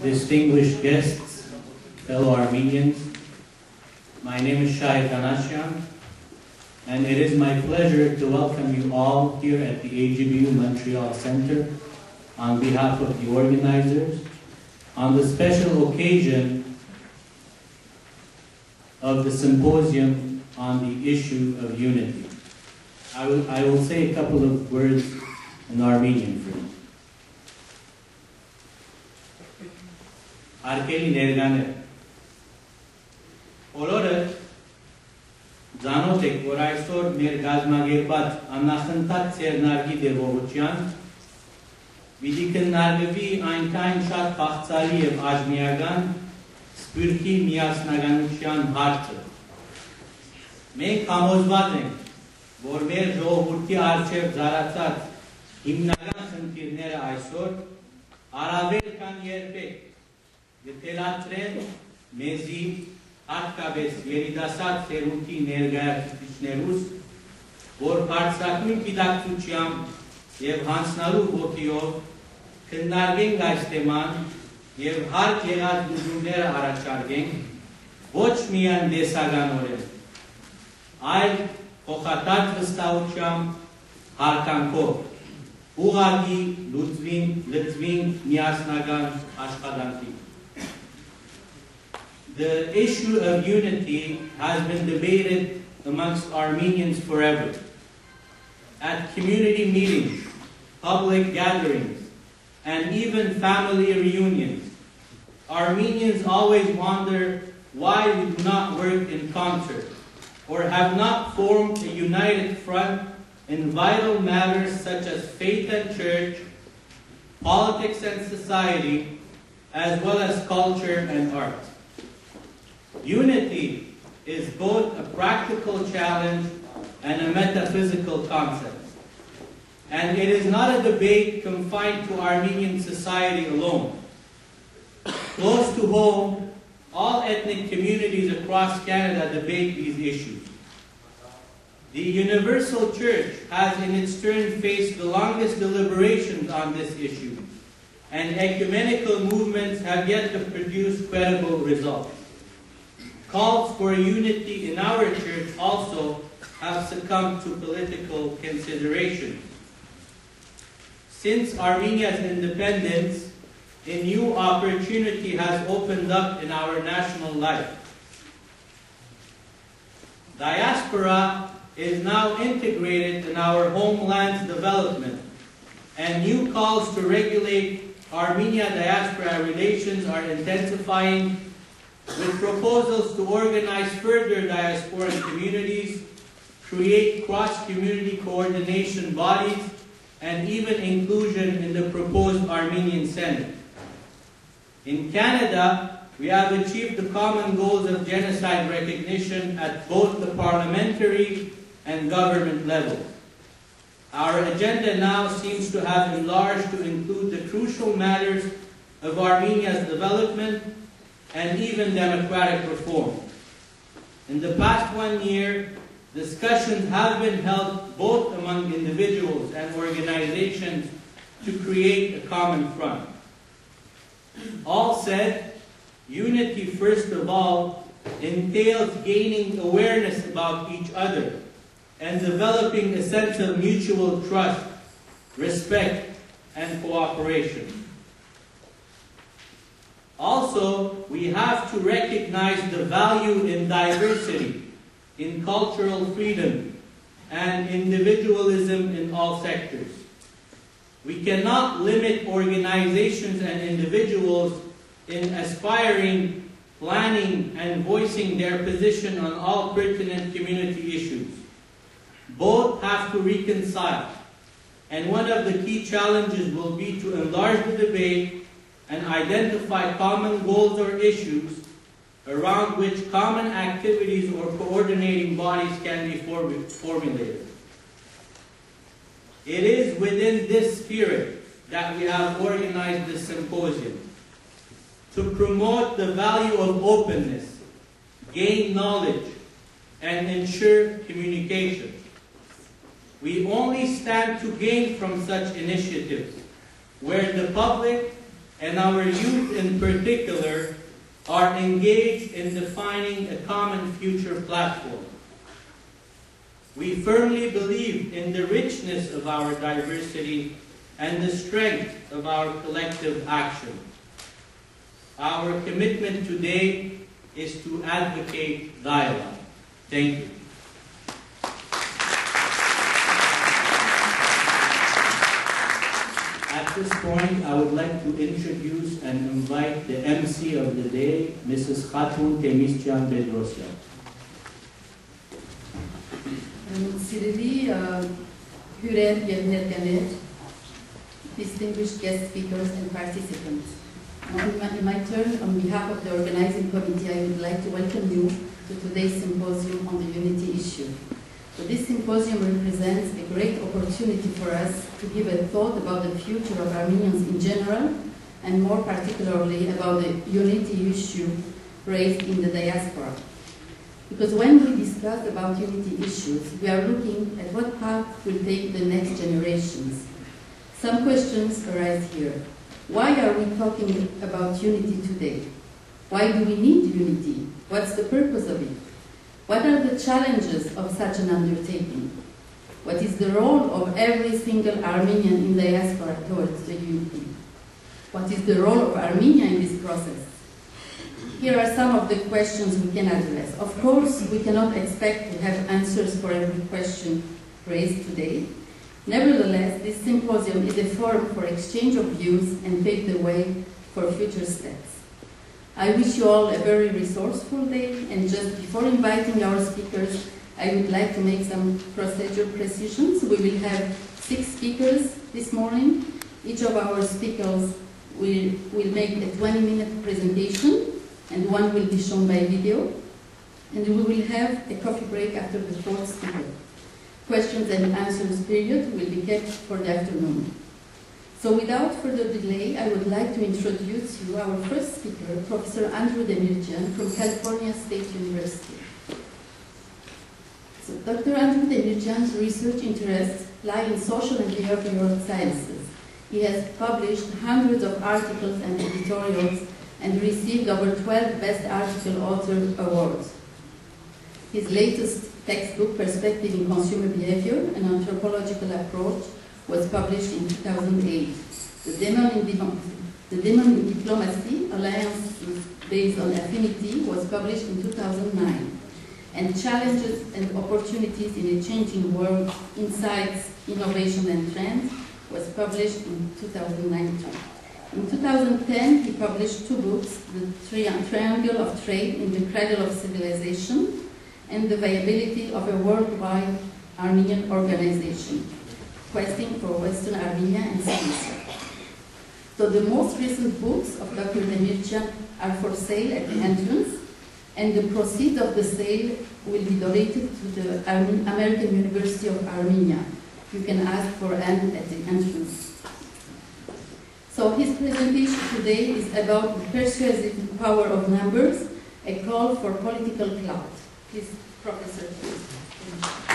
distinguished guests, fellow Armenians, my name is Chahe, and it is my pleasure to welcome you all here at the AGBU Montreal Center on behalf of the organizers on the special occasion of the Symposium on the issue of unity. I will say a couple of words in Armenian for you. Arkeli ներգաներ Բոլորը ձանոթ եք, որ այսօր մեր գազմագերբած աննախընթաց ցերնարգի դեպողության պիտի քննարկվի այնքան շատ բաղձալի եւ աջնիական սպիրտի միասնականության հարցը։ Մենք համոզված ենք, որ մեր ժողովրդի առջև զարացած հիմնական խնդիրները այսօր առավել քան երբեք գտելացրեն մեզի հատկապես երիտասարդ սերունդի ներկայացուցիչներուս, որ բարձրագույն գիտակցությամբ եւ հանձնարարու ոգիով քննարկենք այս թեման եւ հարկ եղած լուծումները առաջարկենք ոչ միայն դեսականորեն, այլ փոխադարձ վստահությամբ հարկանքով ուղղակի լծվին միասնական աշխատանքի։ The issue of unity has been debated amongst Armenians forever. At community meetings, public gatherings, and even family reunions, Armenians always wonder why we do not work in concert or have not formed a united front in vital matters such as faith and church, politics and society, as well as culture and art. Unity is both a practical challenge and a metaphysical concept. And it is not a debate confined to Armenian society alone. Close to home, all ethnic communities across Canada debate these issues. The Universal Church has in its turn faced the longest deliberations on this issue, and ecumenical movements have yet to produce credible results. Calls for unity in our church also have succumbed to political considerations. Since Armenia's independence, a new opportunity has opened up in our national life. Diaspora is now integrated in our homeland's development, and new calls to regulate Armenia-diaspora relations are intensifying, with proposals to organize further diasporic communities, create cross-community coordination bodies, and even inclusion in the proposed Armenian Senate. In Canada, we have achieved the common goals of genocide recognition at both the parliamentary and government levels. Our agenda now seems to have enlarged to include the crucial matters of Armenia's development and even democratic reform. In the past 1 year, discussions have been held both among individuals and organizations to create a common front. All said, unity, first of all, entails gaining awareness about each other and developing a sense of mutual trust, respect, and cooperation. Also, we have to recognize the value in diversity, in cultural freedom, and individualism in all sectors. We cannot limit organizations and individuals in aspiring, planning, and voicing their position on all pertinent community issues. Both have to reconcile, and one of the key challenges will be to enlarge the debate and identify common goals or issues around which common activities or coordinating bodies can be formulated. It is within this spirit that we have organized this symposium to promote the value of openness, gain knowledge, and ensure communication. We only stand to gain from such initiatives where the public and our youth in particular are engaged in defining a common future platform. We firmly believe in the richness of our diversity and the strength of our collective action. Our commitment today is to advocate dialogue. Thank you. At this point, I would like to introduce and invite the MC of the day, Mrs. Khatoune Bedrosian. Sylvie, Hürrem Yevnet, distinguished guest speakers and participants. In my turn, on behalf of the organizing committee, I would like to welcome you to today's symposium on the unity issue. So this symposium represents a great opportunity for us to give a thought about the future of Armenians in general, and more particularly about the unity issue raised in the diaspora. Because when we discuss about unity issues, we are looking at what path will take the next generations. Some questions arise here. Why are we talking about unity today? Why do we need unity? What's the purpose of it? What are the challenges of such an undertaking? What is the role of every single Armenian in the diaspora towards the unity? What is the role of Armenia in this process? Here are some of the questions we can address. Of course, we cannot expect to have answers for every question raised today. Nevertheless, this symposium is a forum for exchange of views and pave the way for future steps. I wish you all a very resourceful day, and just before inviting our speakers, I would like to make some procedure precisions. We will have 6 speakers this morning. Each of our speakers will make a 20-minute presentation, and one will be shown by video. And we will have a coffee break after the 4th speaker. Questions and answers period will be kept for the afternoon. So without further delay, I would like to introduce you our first speaker, Professor Andrew Demirjian from California State University. So Dr. Andrew Demirjian's research interests lie in social and behavioral sciences. He has published hundreds of articles and editorials and received over 12 Best Article Author Awards. His latest textbook, Perspective in Consumer Behavior, an Anthropological Approach, was published in 2008. The Demon in Diplomacy, Alliance Based on Affinity, was published in 2009. And Challenges and Opportunities in a Changing World, Insights, Innovation and Trends, was published in 2019. In 2010, he published 2 books, The Triangle of Trade in the Cradle of Civilization, and The Viability of a Worldwide Armenian Organization, Questing for Western Armenia and Cilicia. So the most recent books of Dr. Demirjian are for sale at the entrance, and the proceeds of the sale will be donated to the American University of Armenia. You can ask for an at the entrance. So his presentation today is about the persuasive power of numbers, a call for political clout. Please, Professor. Please.